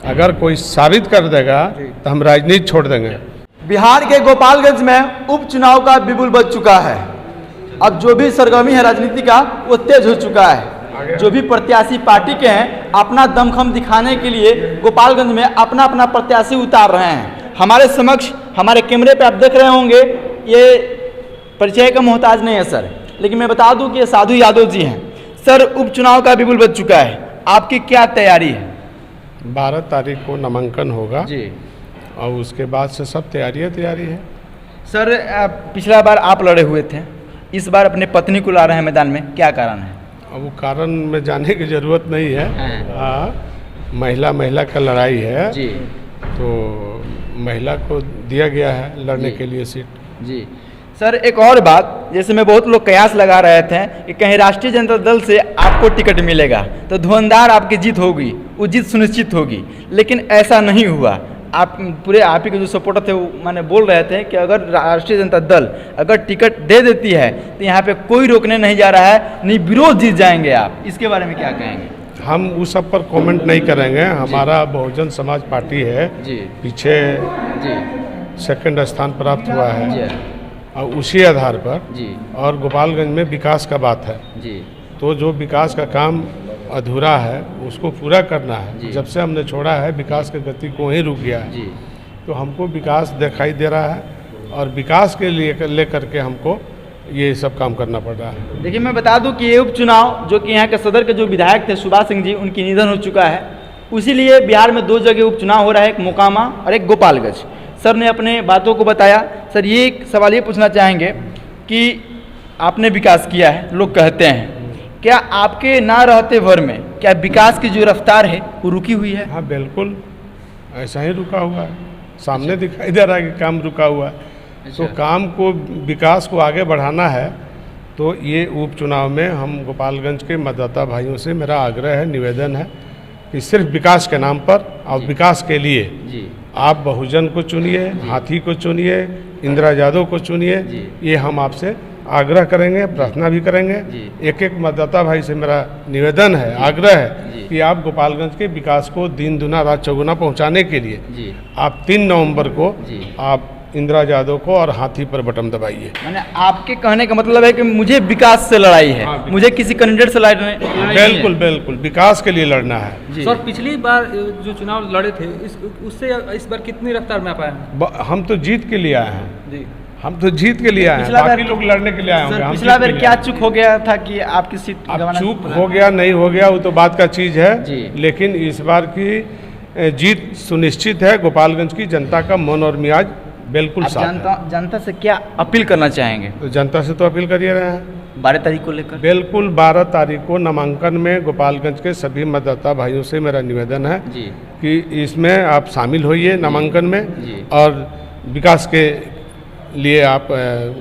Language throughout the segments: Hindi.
अगर कोई साबित कर देगा तो हम राजनीति छोड़ देंगे। बिहार के गोपालगंज में उपचुनाव का बिगुल बज चुका है। अब जो भी सरगर्मी है राजनीति का वो तेज हो चुका है। जो भी प्रत्याशी पार्टी के हैं अपना दमखम दिखाने के लिए गोपालगंज में अपना अपना प्रत्याशी उतार रहे हैं। हमारे समक्ष हमारे कैमरे पे आप देख रहे होंगे, ये परिचय का मोहताज नहीं है सर, लेकिन मैं बता दूं कि ये साधु यादव जी हैं। सर, उपचुनाव का बिगुल बज चुका है, आपकी क्या तैयारी है? 12 तारीख को नामांकन होगा जी, और उसके बाद से सब तैयारी है। सर, पिछला बार आप लड़े हुए थे, इस बार अपने पत्नी को ला रहे हैं मैदान में, क्या कारण है? अब वो कारण में जाने की जरूरत नहीं है। महिला का लड़ाई है जी, तो महिला को दिया गया है लड़ने के लिए सीट। जी सर, एक और बात, जैसे में बहुत लोग कयास लगा रहे थे कि कहीं राष्ट्रीय जनता दल से आपको टिकट मिलेगा तो धुआंधार आपकी जीत होगी, वो जीत सुनिश्चित होगी, लेकिन ऐसा नहीं हुआ। आप पूरे आप ही के जो सपोर्टर थे वो माने बोल रहे थे कि अगर राष्ट्रीय जनता दल अगर टिकट दे देती है तो यहाँ पे कोई रोकने नहीं जा रहा है, नहीं विरोध जीत जाएंगे आप। इसके बारे में क्या कहेंगे? हम उस सब पर कमेंट नहीं करेंगे। हमारा बहुजन समाज पार्टी है जी, पीछे जी, सेकंड स्थान प्राप्त हुआ है जी, और उसी आधार पर जी, और गोपालगंज में विकास का बात है जी, तो जो विकास का काम अधूरा है उसको पूरा करना जी। है। जब से हमने छोड़ा है विकास की गति को ही रुक गया है जी, तो हमको विकास दिखाई दे रहा है और विकास के लिए लेकर के हमको ये सब काम करना पड़ रहा है। देखिए मैं बता दूं कि ये उपचुनाव जो कि यहाँ के सदर के जो विधायक थे सुभाष सिंह जी, उनकी निधन हो चुका है, उसीलिए बिहार में 2 जगह उपचुनाव हो रहा है, एक मोकामा और एक गोपालगंज। सर ने अपने बातों को बताया। सर, ये एक सवाल ये पूछना चाहेंगे कि आपने विकास किया है, लोग कहते हैं, क्या आपके ना रहते भर में क्या विकास की जो रफ्तार है वो रुकी हुई है? हाँ बिल्कुल, ऐसा ही रुका हुआ है। सामने दिखाई दे रहा है कि काम रुका हुआ है। तो काम को, विकास को आगे बढ़ाना है तो ये उपचुनाव में हम गोपालगंज के मतदाता भाइयों से मेरा आग्रह है, निवेदन है कि सिर्फ विकास के नाम पर और विकास के लिए जी, आप बहुजन को चुनिए, हाथी को चुनिए, इंदिरा यादव को चुनिए। ये हम आपसे आग्रह करेंगे, प्रार्थना भी करेंगे। एक एक मतदाता भाई से मेरा निवेदन है, आग्रह है कि आप गोपालगंज के विकास को दिन दुना रात चौगुना पहुंचाने के लिए आप 3 नवंबर को आप इंदिरा यादव को और हाथी पर बटन दबाइए। मैंने आपके कहने का मतलब है कि मुझे विकास से लड़ाई है, मुझे किसी कैंडिडेट से लड़ाई बिल्कुल बिल्कुल, विकास के लिए लड़ना है। सर, पिछली बार जो चुनाव लड़े थे उससे इस बार कितनी रफ्तार में आप आए हैं? हम तो जीत के लिए आए हैं जी, हम तो जीत के लिए आए हैं, बाकी लोग लड़ने के लिए आए होंगे। पिछला बार क्या चूक हो गया था कि आपकी सीट गंवाना? चूक हो गया नहीं हो गया वो तो बात का चीज़ है, लेकिन इस बार की जीत सुनिश्चित है। गोपालगंज की जनता का मन और मियाज बिल्कुल साफ है। जनता से क्या अपील करना चाहेंगे? तो जनता से तो अपील करिए रहे हैं 12 तारीख को लेकर। बिल्कुल 12 तारीख को नामांकन में गोपालगंज के सभी मतदाता भाइयों से मेरा निवेदन है कि इसमें आप शामिल होइए नामांकन में और विकास के लिए आप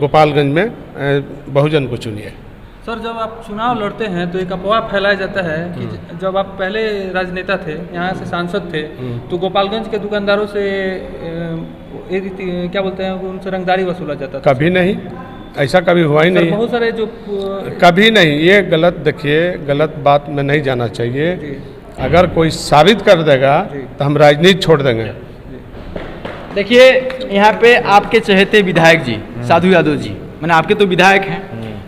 गोपालगंज में बहुजन को चुनिए। सर, जब आप चुनाव लड़ते हैं तो एक अफवाह फैलाया जाता है कि जब आप पहले राजनेता थे, यहाँ से सांसद थे, तो गोपालगंज के दुकानदारों से क्या बोलते हैं उनसे रंगदारी वसूला जाता था। कभी नहीं, ऐसा कभी हुआ ही नहीं। बहुत सारे जो कभी नहीं, ये गलत, देखिए गलत बात में नहीं जाना चाहिए। अगर कोई साबित कर देगा तो हम राजनीति छोड़ देंगे। देखिए यहाँ पे आपके चहेते विधायक जी साधु यादव जी, मैंने आपके तो विधायक हैं,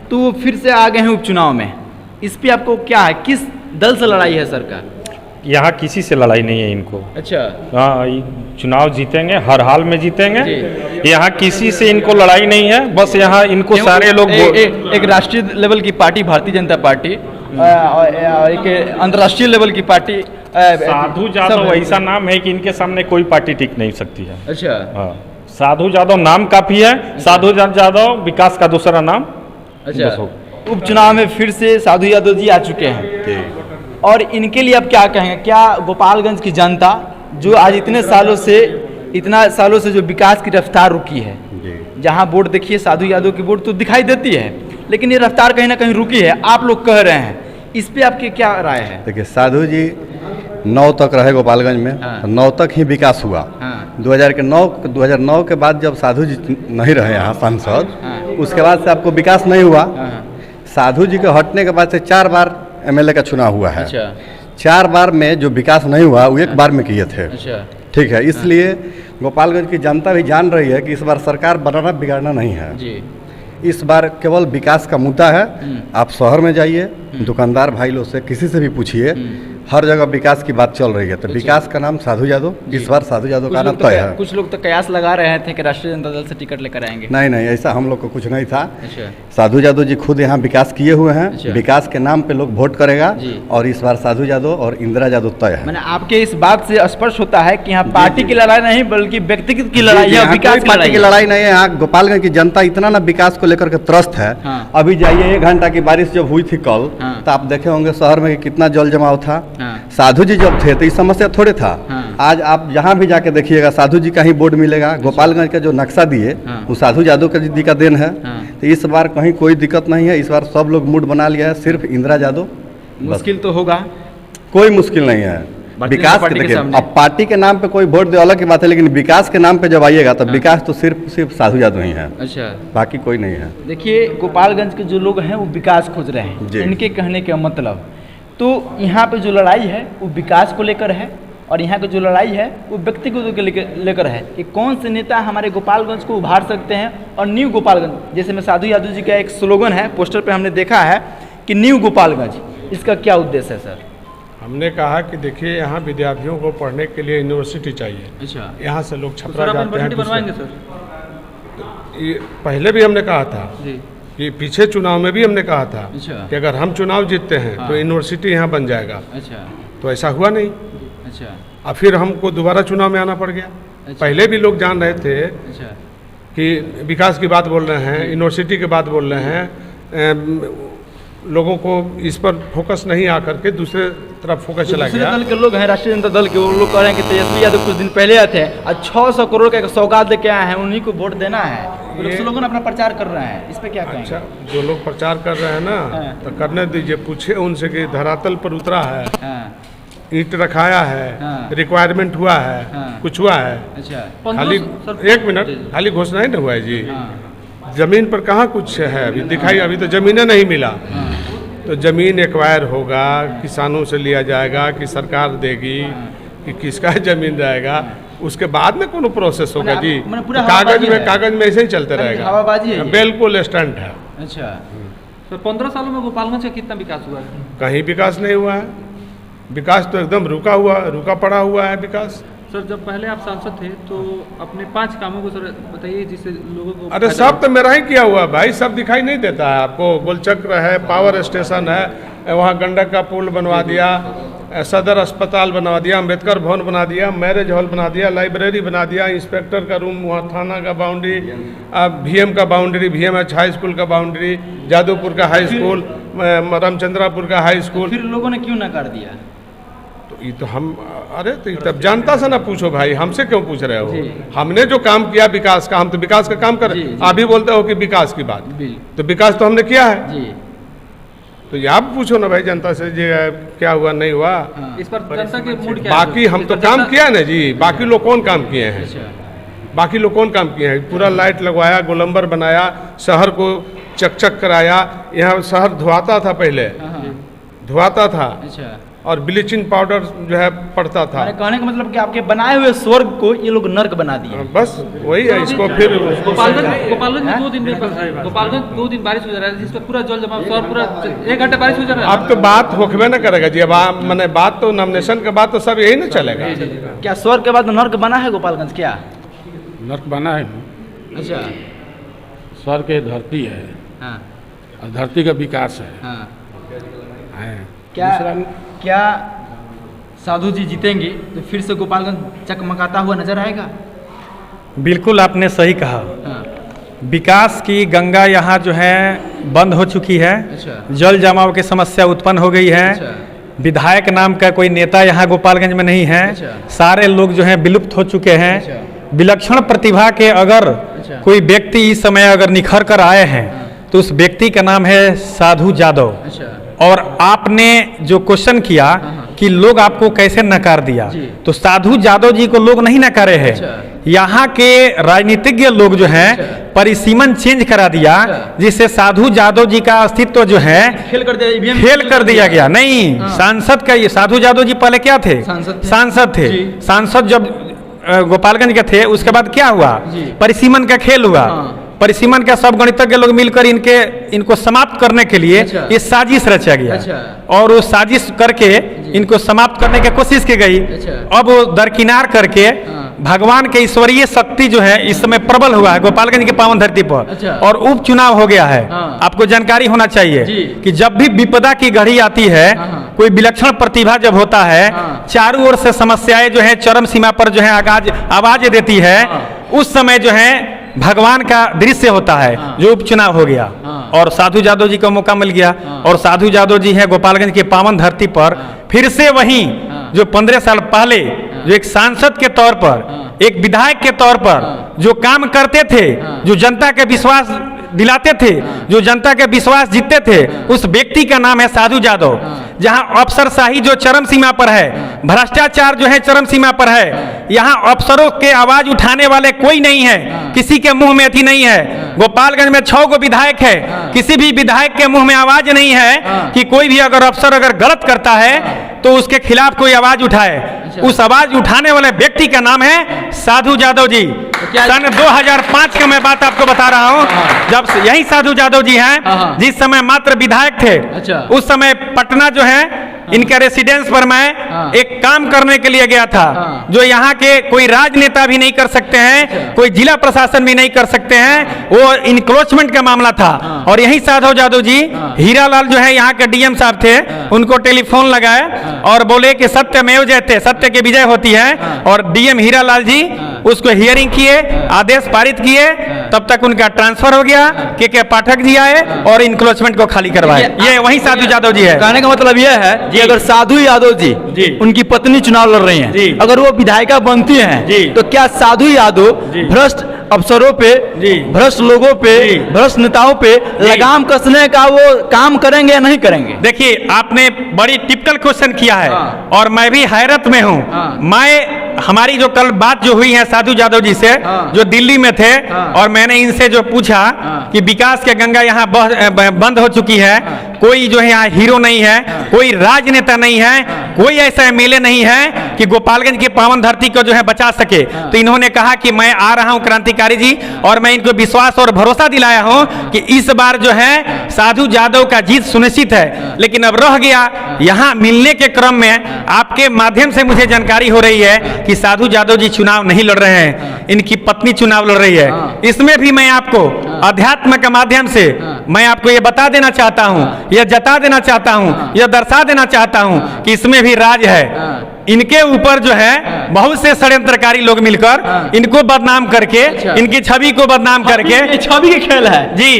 तो वो फिर से आ गए हैं उपचुनाव में। इस पे आपको क्या है, किस दल से लड़ाई है सरकार? यहाँ किसी से लड़ाई नहीं है इनको। अच्छा, हाँ, चुनाव जीतेंगे, हर हाल में जीतेंगे। यहाँ किसी से इनको लड़ाई नहीं है, बस यहाँ इनको सारे लोग एक राष्ट्रीय लेवल की पार्टी भारतीय जनता पार्टी और एक अंतर्राष्ट्रीय लेवल की पार्टी साधु यादव ऐसा नाम है कि इनके सामने कोई पार्टी टिक नहीं सकती है। अच्छा, हाँ, साधु यादव नाम काफी है, साधु यादव विकास का दूसरा नाम। अच्छा, उपचुनाव में फिर से साधु यादव जी आ चुके हैं और इनके लिए आप क्या कहेंगे? क्या गोपालगंज की जनता जो आज इतने सालों से जो विकास की रफ्तार रुकी है, जहां वोट देखिए साधु यादव की वोट तो दिखाई देती है, लेकिन ये रफ्तार कहीं ना कहीं रुकी है, आप लोग कह रहे हैं, इस पे आपकी क्या राय है? देखिए, साधु जी 9 तक रहे गोपालगंज में, तो 9 तक ही विकास हुआ। 2009 के बाद जब साधु जी नहीं रहे यहाँ सांसद, उसके बाद से आपको विकास नहीं हुआ। साधु जी के हटने के बाद से 4 बार MLA का चुनाव हुआ है। अच्छा। 4 बार में जो विकास नहीं हुआ वो 1 बार में किए थे। अच्छा ठीक है, इसलिए गोपालगंज की जनता भी जान रही है कि इस बार सरकार बनाना बिगाड़ना नहीं है जी। इस बार केवल विकास का मुद्दा है। आप शहर में जाइए, दुकानदार भाई लोग से किसी से भी पूछिए, हर जगह विकास की बात चल रही है। तो विकास का नाम साधु यादव, इस बार साधु यादव का नाम तय है। कुछ लोग तो कयास लगा रहे थे कि राष्ट्रीय जनता दल से टिकट लेकर आएंगे। नहीं नहीं, ऐसा हम लोग को कुछ नहीं था। अच्छा साधु यादव जी खुद यहाँ विकास किए हुए हैं। अच्छा। विकास के नाम पे लोग वोट करेगा जी। और इस बार साधु यादव और इंदिरा यादव तय है। मैंने आपके इस बात से स्पष्ट होता है कि यहाँ पार्टी की लड़ाई नहीं बल्कि व्यक्तिगत की लड़ाई है, विकास की पार्टी की लड़ाई नहीं है। यहाँ गोपालगंज की जनता इतना ना विकास को लेकर के त्रस्त है। हाँ। अभी जाइए, 1 घंटा की बारिश जब हुई थी कल, हाँ। तो आप देखे होंगे शहर में कितना जल जमाव था। हाँ। साधु जी जब थे तो इस समस्या थोड़े था। हाँ। आज आप जहाँ भी जाके देखिएगा साधु जी का ही बोर्ड मिलेगा। गोपालगंज का जो नक्शा दिए हाँ। वो साधु यादव का जी का देन है। हाँ। तो इस बार कहीं कोई दिक्कत नहीं है। इस बार सब लोग मूड बना लिया है, सिर्फ इंदिरा यादव। बस। मुश्किल तो होगा, कोई मुश्किल नहीं है। भारतीय विकास जनता पार्टी के के देखिए, सामने। अब पार्टी के नाम पे कोई वोट दे अलग की बात है, लेकिन विकास के नाम पे जब आइएगा तो विकास तो सिर्फ साधु यादव ही है, अच्छा बाकी कोई नहीं है। देखिए गोपालगंज के जो लोग हैं वो विकास खोज रहे जी। हैं, इनके कहने का मतलब तो यहाँ पे जो लड़ाई है वो विकास को लेकर है और यहाँ की जो लड़ाई है वो व्यक्तिगत को लेकर है कि कौन से नेता हमारे गोपालगंज को उभार सकते हैं। और न्यू गोपालगंज, जैसे में साधु यादव जी का एक स्लोगन है, पोस्टर पे हमने देखा है कि न्यू गोपालगंज, इसका क्या उद्देश्य है सर? हमने कहा कि देखिए यहाँ विद्यार्थियों को पढ़ने के लिए यूनिवर्सिटी चाहिए। अच्छा, यहाँ से लोग तो छपरा सर आप जाते हैं। यूनिवर्सिटी बनवाएंगे सर? ये पहले भी हमने कहा था जी। कि पीछे चुनाव में भी हमने कहा था अच्छा। कि अगर हम चुनाव जीतते हैं हाँ। तो यूनिवर्सिटी यहाँ बन जाएगा। अच्छा, तो ऐसा हुआ नहीं। अच्छा, और फिर हमको दोबारा चुनाव में आना पड़ गया। अच्छा। पहले भी लोग जान रहे थे अच्छा, कि विकास की बात बोल रहे हैं, यूनिवर्सिटी की बात बोल रहे हैं। लोगों को इस पर फोकस नहीं आकर के दूसरे तरफ फोकस चला दूसरे गया। दल के लोग हैं, राष्ट्रीय जनता दल के, वो लोग कह रहे हैं कि तेजस्वी यादव कुछ दिन पहले आए थे और 600 करोड़ का एक सौगात लेके आए हैं, उन्हीं को वोट देना है। वो लोग स्लोगन अपना प्रचार कर रहे हैं, इस पे क्या कहेंगे? अच्छा, जो लोग प्रचार कर रहे हैं ना, हाँ। तो करने दीजिए। पूछे उनसे कि धरातल पर उतरा है, हाँ, ईंट रखाया है, हाँ। रिक्वायरमेंट हुआ है, हाँ। कुछ हुआ है? अच्छा, खाली 1 मिनट, खाली घोषणा ही नहीं हुआ है जी। हाँ, जमीन पर कहाँ कुछ है अभी दिखाई? अभी तो जमीनें नहीं मिला। तो जमीन एक्वायर होगा, किसानों से लिया जाएगा कि सरकार देगी कि किसका जमीन रहेगा, उसके बाद में कोनो प्रोसेस होगा मैंने जी। आप- मैंने पूरा कागज हवाबाजी में है। कागज में ऐसे ही चलते मैंने रहेगा। हवाबाजी है ये। बिल्कुल स्टंट है। अच्छा, सर 15 सालों में गोपालगंज का कितना विकास हुआ है? कहीं विकास नहीं हुआ है। विकास तो एकदम रुका पड़ा हुआ है विकास। सर जब पहले आप सांसद थे तो अपने 5 कामों को सर बताइए जिससे लोगों को अरे फायदा सब तो मेरा ही किया हुआ है भाई, सब दिखाई नहीं देता है आपको। गोलचक्र है, पावर स्टेशन है, वहाँ गंडक का पुल बनवा दिया, सदर अस्पताल बनवा दिया, अम्बेडकर भवन बना दिया, मैरिज हॉल बना दिया, लाइब्रेरी बना दिया, इंस्पेक्टर का रूम, वहाँ थाना का बाउंड्री, भीएम का बाउंड्री, VMH हाई स्कूल का बाउंड्री, जादवपुर का हाई स्कूल, रामचंद्रापुर का हाई स्कूल। फिर लोगों ने क्यों नकार दिया? तो ये तो हम, अरे तो ये तब जनता से ना पूछो भाई, हमसे क्यों पूछ रहे हो? जी। हमने जो काम किया विकास का, हम तो विकास का काम कर। जी, जी। आप भी बोलते हो कि विकास की बात, बिल तो विकास तो हमने किया है। जी, तो ये आप पूछो ना भाई जनता से जी क्या हुआ नहीं हुआ। हाँ, इस पर जनता के मूड क्या है? बाकी हम इस तो पर काम जनता- किया ना जी। बाकी लोग कौन काम किए हैं? अच्छा, बाकी लोग कौन काम किए हैं? पूरा लाइट लगवाया, गोलंबर बनाया, शहर को चकचक कराया। यहाँ शहर धुआता था पहले, हाँ, धुआता था अच्छा। और ब्लीचिंग पाउडर जो है पड़ता था। मैंने कहने का मतलब कि आपके बनाए हुए स्वर्ग को ये लोग नर्क बना दिए। बस वही है। इसको फिर गोपालगंज में 2 दिन गोपालगंज 2 दिन बारिश हो जा रहा है जिसमें पूरा जल जमाव, शहर पूरा 1 घंटे बारिश हो जा रहा है। अब तो बात होकबे ना करेगा जी। अब मैंने बात तो नॉमिनेशन के बाद तो सब यही ना चलेगा। क्या स्वर्ग के बाद नर्क बना है गोपालगंज क्या? नर्क बना है। अच्छा, स्वर्ग के धरती है हाँ, और धरती का विकास है। हाँ। है। क्या साधु जी जीतेंगे तो फिर से गोपालगंज चकमकाता हुआ नजर आएगा? बिल्कुल आपने सही कहा। हाँ, विकास की गंगा यहाँ जो है बंद हो चुकी है। अच्छा, जल जमाव की समस्या उत्पन्न हो गई है। अच्छा, विधायक नाम का कोई नेता यहाँ गोपालगंज में नहीं है। अच्छा। सारे लोग जो हैं विलुप्त हो चुके हैं। अच्छा। विलक्षण प्रतिभा के अगर अच्छा। कोई व्यक्ति इस समय अगर निखर कर आए हैं तो उस व्यक्ति का नाम है साधु यादव। अच्छा, और आपने जो क्वेश्चन किया कि लोग आपको कैसे नकार दिया, जी। तो साधु यादव जी को लोग नहीं नकारे हैं। अच्छा। यहाँ के राजनीतिज्ञ लोग जो हैं परिसीमन चेंज करा दिया, जिससे साधु यादव जी का अस्तित्व जो है खेल कर दिया, EVM फेल कर दिया गया। नहीं, सांसद का ये साधु यादव जी पहले क्या थे? सांसद थे। सांसद जब गोपालगंज के थे, उसके बाद क्या हुआ? परिसीमन का खेल हुआ। परिसीमन का सब गणितज्ञ लोग मिलकर इनको समाप्त करने के लिए ये साजिश रचा गया और वो साजिश करके इनको समाप्त करने की कोशिश की गई। अब वो दरकिनार करके भगवान के ईश्वरीय शक्ति जो है इस समय प्रबल हुआ है गोपालगंज की पावन धरती पर, और उपचुनाव हो गया है। आपको जानकारी होना चाहिए कि जब भी विपदा की घड़ी आती है, कोई विलक्षण प्रतिभा जब होता है, चारों ओर से समस्याएं जो है चरम सीमा पर जो है आवाज देती है, उस समय जो है भगवान का दृश्य होता है, जो उपचुनाव हो गया और साधु यादव जी को मौका मिल गया। और साधु यादव जी है गोपालगंज की पावन धरती पर फिर से वही जो 15 साल पहले जो एक सांसद के तौर पर, एक विधायक के तौर पर जो काम करते थे, जो जनता के विश्वास दिलाते थे, जो जनता के विश्वास जीतते थे, उस व्यक्ति का नाम है साधु यादव। जहां अफसरशाही जो चरम सीमा पर है, भ्रष्टाचार जो है चरम सीमा पर है, यहाँ अफसरों के आवाज उठाने वाले कोई नहीं है, किसी के मुंह में अथी नहीं है। गोपालगंज में 6 गो विधायक है, किसी भी विधायक के मुंह में आवाज नहीं है कि कोई भी अगर अफसर अगर गलत करता है तो उसके खिलाफ कोई आवाज उठाए। उस आवाज उठाने वाले व्यक्ति का नाम है साधु यादव जी। सन 2005 का मैं बात आपको बता रहा हूँ, जब यही साधु यादव जी हैं, जिस समय मात्र विधायक थे, उस समय पटना जो है इनके रेसिडेंस पर मैं एक काम करने के लिए गया था, जो यहाँ के कोई राजनेता भी नहीं कर सकते हैं, कोई जिला प्रशासन भी नहीं कर सकते हैं। वो इनक्रोचमेंट का मामला था और यही साधु यादव जी, हीरालाल जो है यहाँ के डीएम साहब थे, उनको टेलीफोन लगाए और बोले कि सत्यमेव जयते, सत्य की विजय होती है। और डीएम हीरालाल जी उसको हियरिंग किए, आदेश पारित किए, तब तक उनका ट्रांसफर हो गया। के पाठक जी आए और इनक्रोचमेंट को खाली करवाए। ये वही साधु यादव जी है। कहने का मतलब यह है कि अगर साधु यादव जी उनकी पत्नी चुनाव लड़ रही हैं, अगर वो विधायिका बनती हैं, तो क्या साधु यादव भ्रष्ट अफसरों पे, भ्रष्ट लोगों पे, भ्रष्ट नेताओं पे लगाम कसने का वो काम करेंगे या नहीं करेंगे? देखिए, आपने बड़ी टिपिकल क्वेश्चन किया है और मैं भी हैरत में हूँ। हमारी जो कल बात जो हुई है साधु यादव जी से, जो दिल्ली में थे, और मैंने इनसे जो पूछा कि विकास के गंगा यहाँ बंद हो चुकी है, कोई जो है यहाँ हीरो नहीं है, कोई राजनेता नहीं है, कोई ऐसा एमएलए नहीं है कि गोपालगंज की पावन धरती को जो है बचा सके। तो इन्होंने कहा कि मैं आ रहा हूं क्रांतिकारी जी, और मैं इनको विश्वास और भरोसा दिलाया हूं कि इस बार जो है साधु यादव का जीत सुनिश्चित है। लेकिन अब रह गया, यहां मिलने के क्रम में आपके माध्यम से मुझे जानकारी हो रही है कि साधु यादव जी चुनाव नहीं लड़ रहे हैं, इनकी पत्नी चुनाव लड़ रही है। इसमें भी मैं आपको अध्यात्म के माध्यम से मैं आपको ये बता देना चाहता हूं, यह जता देना चाहता हूं, यह दर्शा देना चाहता हूं कि इसमें भी राज है। इनके ऊपर जो है बहुत से षड्यंत्रकारी लोग मिलकर इनको बदनाम करके, इनकी छवि को बदनाम करके, छवि के खेल है जी,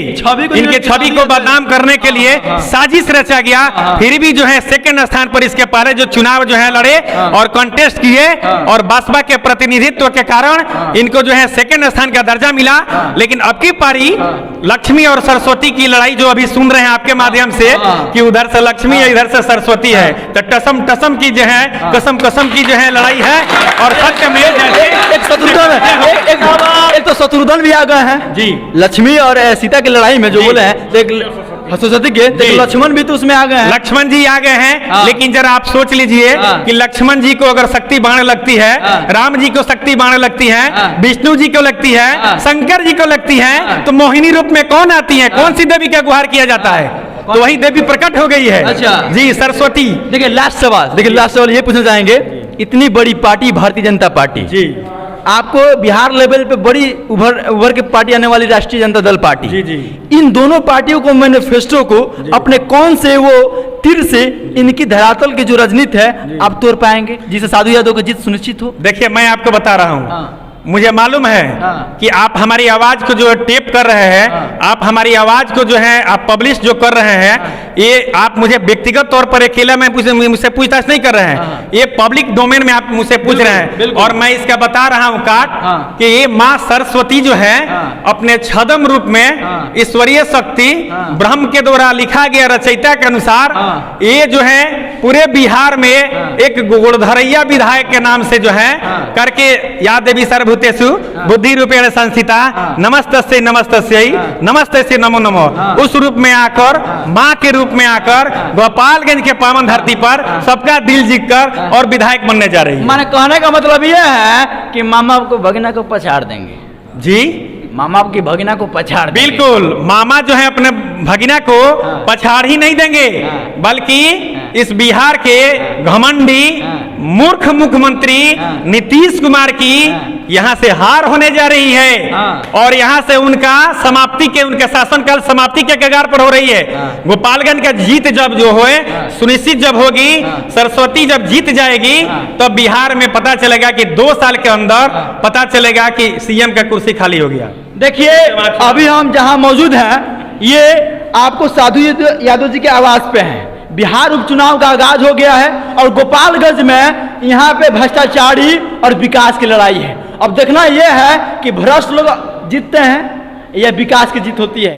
इनके छवि को बदनाम करने के लिए साजिश रचा गया। फिर भी जो है सेकंड स्थान पर इसके पहले जो चुनाव जो है लड़े और कंटेस्ट किए, और बसपा के प्रतिनिधित्व के कारण इनको जो है सेकंड स्थान का दर्जा मिला। लेकिन अब की पारी लक्ष्मी और सरस्वती की लड़ाई जो अभी सुन रहे हैं आपके माध्यम से कि उधर से लक्ष्मी है, इधर से सरस्वती है, तो टसम टसम की जो है, कसम कसम की जो है लड़ाई है। और सत्य में एक तो शत्रुघ्न भी आ गए हैं जी, लक्ष्मी और सीता की लड़ाई में जो बोले हैं, तो सरस्वती के लक्ष्मण भी तो उसमें आ गए हैं। लक्ष्मण जी आ गए हैं, लेकिन जरा आप सोच लीजिए कि लक्ष्मण जी को अगर शक्ति बाण लगती है, राम जी को शक्ति बाण लगती है, विष्णु जी को लगती है, शंकर जी को लगती है, तो मोहिनी रूप में कौन आती है? कौन सी देवी का गुहार किया जाता है? तो वही देवी प्रकट हो गई है। अच्छा जी, सरस्वती। देखिए लास्ट सवाल ये पूछना चाहेंगे, इतनी बड़ी पार्टी भारतीय जनता पार्टी जी, आपको बिहार लेवल पे बड़ी उभर के पार्टी आने वाली राष्ट्रीय जनता दल पार्टी, जी जी, इन दोनों पार्टियों को, मैनिफेस्टो को अपने कौन से वो तीर से इनकी धरातल की जो राजनीति है आप तोड़ पाएंगे, जिसे साधु यादव की जीत सुनिश्चित हो? देखिए, मैं आपको बता रहा हूँ, मुझे मालूम है कि आप हमारी आवाज को जो टेप कर रहे हैं, आप हमारी आवाज को जो है आप पब्लिश जो कर रहे हैं, ये आप मुझे व्यक्तिगत तौर पर अकेला में मुझसे पूछताछ नहीं कर रहे हैं, ये पब्लिक डोमेन में आप मुझसे पूछ रहे हैं। और मैं इसका बता रहा हूँ काट कि ये माँ सरस्वती जो है अपने छदम रूप में ईश्वरीय शक्ति ब्रह्म के द्वारा लिखा गया रचयिता के अनुसार, ये जो है पूरे बिहार में एक गोड़धरैया विधायक के नाम से जो है करके, याद देवी सर्वभूत भूतेषु बुद्धि रूपेण संस्थिता नमस्तस्यै नमस्तस्यै नमस्तस्यै नमो नमः। उस रूप में आकर, माँ के रूप में आकर गोपालगंज के पावन धरती पर सबका दिल जीतकर और विधायक बनने जा रही है। माने कहने का मतलब ये है कि मामा को भगना को पछाड़ देंगे जी, मामा की भगना को पछाड़ देंगे। बिल्कुल, मामा जो है अपने भगिना को पछाड़ ही नहीं देंगे, बल्कि इस बिहार के घमंडी मूर्ख मुख्यमंत्री नीतीश कुमार की यहाँ से हार होने जा रही है और यहाँ से उनका समाप्ति के, उनके शासनकाल समाप्ति के कगार पर हो रही है। गोपालगंज का जीत जब जो होए सुनिश्चित जब होगी, सरस्वती जब जीत जाएगी, तब बिहार में पता चलेगा कि 2 साल के अंदर पता चलेगा कि सीएम का कुर्सी खाली हो गया। देखिए अभी हम जहां मौजूद हैं, ये आपको साधु यादव जी के आवास पे हैं। बिहार उपचुनाव का आगाज हो गया है और गोपालगंज में यहाँ पे भ्रष्टाचारी और विकास की लड़ाई है। अब देखना यह है कि भ्रष्ट लोग जीतते हैं या विकास की जीत होती है।